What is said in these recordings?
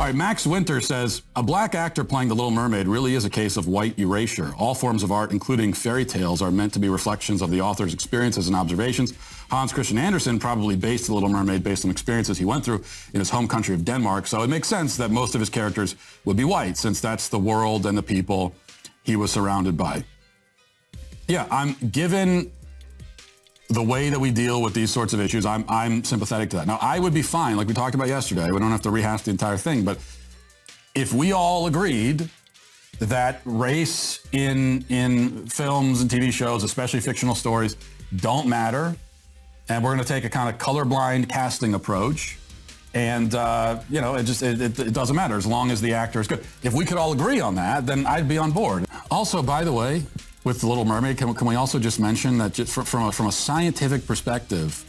All right, Max Winter says, a black actor playing the Little Mermaid really is a case of white erasure. All forms of art, including fairy tales, are meant to be reflections of the author's experiences and observations. Hans Christian Andersen probably based the Little Mermaid based on experiences he went through in his home country of Denmark, so it makes sense that most of his characters would be white, since that's the world and the people he was surrounded by. Yeah, I'm given the way that we deal with these sorts of issues, I'm sympathetic to that. Now, I would be fine, like we talked about yesterday. We don't have to rehash the entire thing, but if we all agreed that race in films and TV shows, especially fictional stories, don't matter, and we're going to take a kind of colorblind casting approach, and it doesn't matter as long as the actor is good. If we could all agree on that, then I'd be on board. Also, by the way, with The Little Mermaid, can we also just mention that just from a scientific perspective,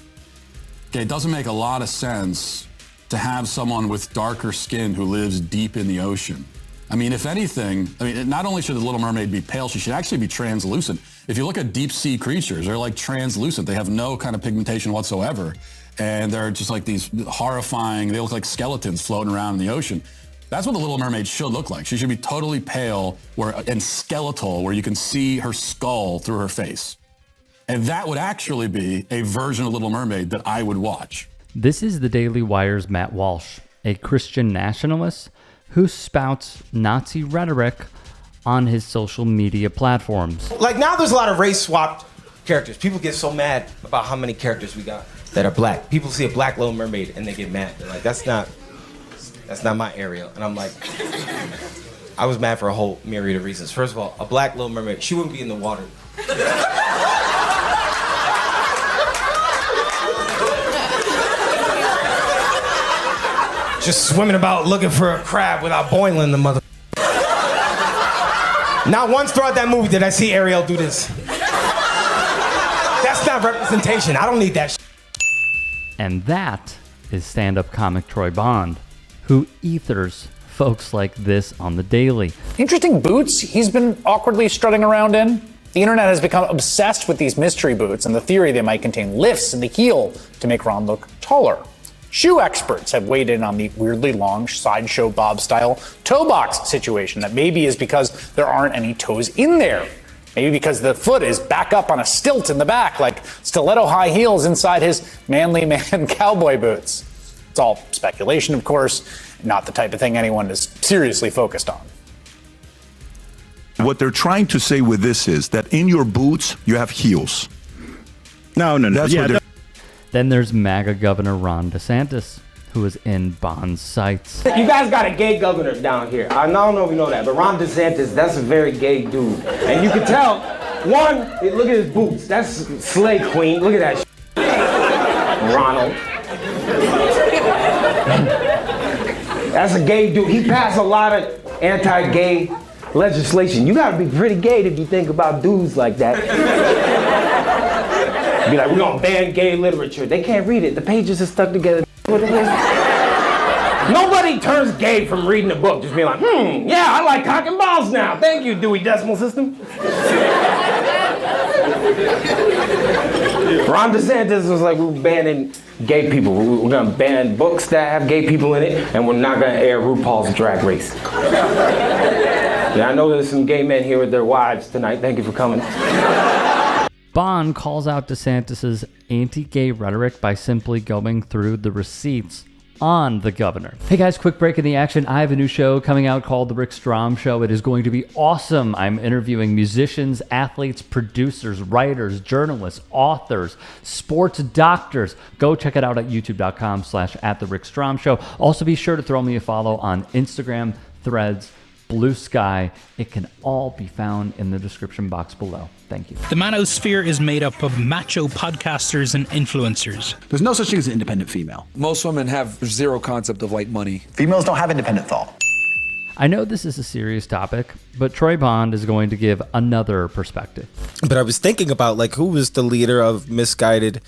okay, it doesn't make a lot of sense to have someone with darker skin who lives deep in the ocean. I mean, if anything, not only should The Little Mermaid be pale, she should actually be translucent. If you look at deep sea creatures, they're like translucent. They have no kind of pigmentation whatsoever. And they're just like these horrifying, they look like skeletons floating around in the ocean. That's what the Little Mermaid should look like. She should be totally pale and skeletal, where you can see her skull through her face. And that would actually be a version of Little Mermaid that I would watch. This is the Daily Wire's Matt Walsh, a Christian nationalist who spouts Nazi rhetoric on his social media platforms. Like, now there's a lot of race-swapped characters. People get so mad about how many characters we got that are black. People see a black Little Mermaid and they get mad. They're like, that's not my Ariel. And I'm like, I was mad for a whole myriad of reasons. First of all, a black Little Mermaid, she wouldn't be in the water. Just swimming about looking for a crab without boiling the mother. Not once throughout that movie did I see Ariel do this. That's not representation. I don't need that shit. And that is stand-up comic Troy Bond, who ethers folks like this on the daily. Interesting boots he's been awkwardly strutting around in. The internet has become obsessed with these mystery boots and the theory they might contain lifts in the heel to make Ron look taller. Shoe experts have weighed in on the weirdly long Sideshow Bob-style toe box situation that maybe is because there aren't any toes in there. Maybe because the foot is back up on a stilt in the back, like stiletto high heels inside his manly man cowboy boots. It's all speculation, of course, not the type of thing anyone is seriously focused on. What they're trying to say with this is that in your boots, you have heels. No. That's what they're... Then there's MAGA Governor Ron DeSantis, who is in Bond's sights. You guys got a gay governor down here. I don't know if you know that, but Ron DeSantis, that's a very gay dude. And you can tell, one, look at his boots. That's Slay Queen. Look at that shit. Ronald. That's a gay dude. He passed a lot of anti-gay legislation. You gotta be pretty gay if you think about dudes like that. Be like, we're gonna ban gay literature. They can't read it. The pages are stuck together. Nobody turns gay from reading a book. Just being like, yeah, I like cock and balls now. Thank you, Dewey Decimal System. Ron DeSantis was like, we're banning gay people. We're gonna ban books that have gay people in it, and we're not gonna air RuPaul's Drag Race. Yeah, I know there's some gay men here with their wives tonight. Thank you for coming. Bond calls out DeSantis' anti-gay rhetoric by simply going through the receipts on the governor. Hey guys, quick break in the action. I have a new show coming out called The Rick Strom Show. It is going to be awesome. I'm interviewing musicians, athletes, producers, writers, journalists, authors, sports doctors. Go check it out at youtube.com/@TheRickStromShow. Also be sure to throw me a follow on Instagram, Threads, Blue Sky. It can all be found in the description box below. Thank you. The Manosphere is made up of macho podcasters and influencers. There's no such thing as an independent female. Most women have zero concept of like money. Females don't have independent thought. I know this is a serious topic, but Troy Bond is going to give another perspective. But I was thinking about like who was the leader of misguided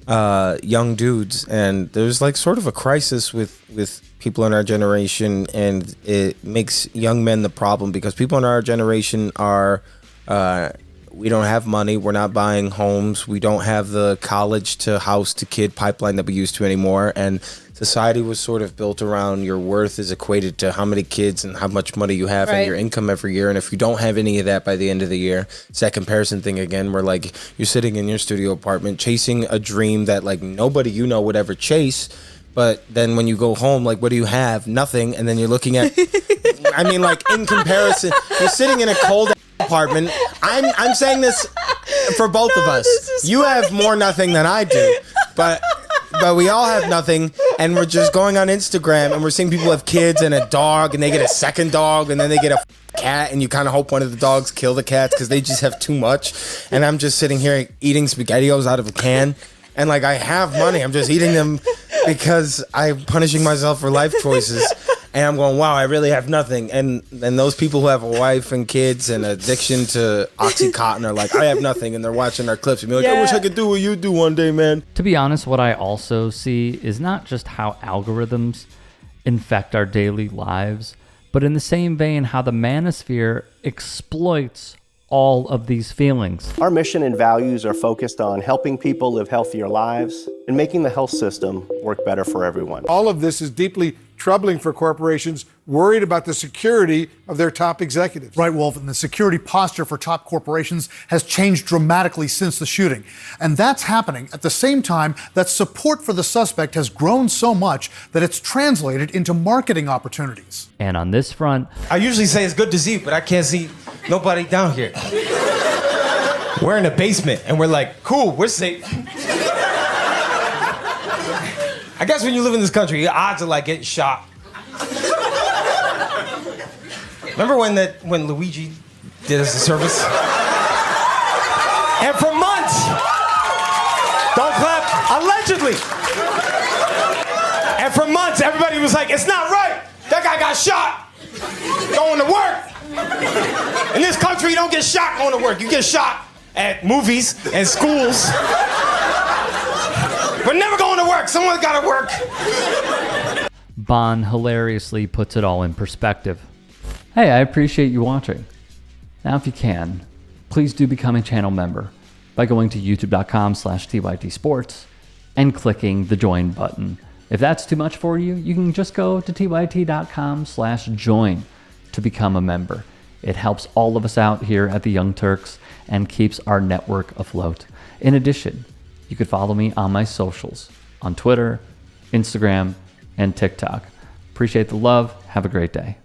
young dudes, and there's like sort of a crisis with people in our generation, and it makes young men the problem because people in our generation are we don't have money. We're not buying homes. We don't have the college to house to kid pipeline that we used to anymore. And society was sort of built around your worth is equated to how many kids and how much money you have and your income every year. And if you don't have any of that by the end of the year, it's that comparison thing again, where like you're sitting in your studio apartment chasing a dream that like nobody you know would ever chase. But then when you go home, like, what do you have? Nothing. And then you're looking at, I mean, like, in comparison, you're sitting in a cold apartment. I'm saying this for both of us. You have more nothing than I do. But we all have nothing. And we're just going on Instagram and we're seeing people have kids and a dog and they get a second dog and then they get a cat and you kind of hope one of the dogs kill the cats because they just have too much. And I'm just sitting here eating SpaghettiOs out of a can. And like, I have money. I'm just eating them because I'm punishing myself for life choices. And I'm going, wow, I really have nothing. And those people who have a wife and kids and addiction to Oxycontin are like, I have nothing. And they're watching our clips and be like, I wish I could do what you do one day, man. To be honest, what I also see is not just how algorithms infect our daily lives, but in the same vein, how the Manosphere exploits all of these feelings. Our mission and values are focused on helping people live healthier lives and making the health system work better for everyone. All of this is deeply troubling for corporations worried about the security of their top executives. Right, Wolf, and the security posture for top corporations has changed dramatically since the shooting. And that's happening at the same time that support for the suspect has grown so much that it's translated into marketing opportunities. And on this front, I usually say it's good to see you, but I can't see nobody down here. We're in the basement and we're like, cool, we're safe. I guess when you live in this country, your odds are like getting shot. Remember when Luigi did us a service? And for months, don't clap, allegedly. And for months, everybody was like, it's not right. That guy got shot going to work. In this country, you don't get shot going to work. You get shot at movies and schools. But never going to work. Someone's got to work. Bon hilariously puts it all in perspective. Hey, I appreciate you watching. Now, if you can, please do become a channel member by going to youtube.com/tytsports and clicking the join button. If that's too much for you, you can just go to tyt.com/join to become a member. It helps all of us out here at the Young Turks and keeps our network afloat. In addition, you could follow me on my socials on Twitter, Instagram, and TikTok. Appreciate the love. Have a great day.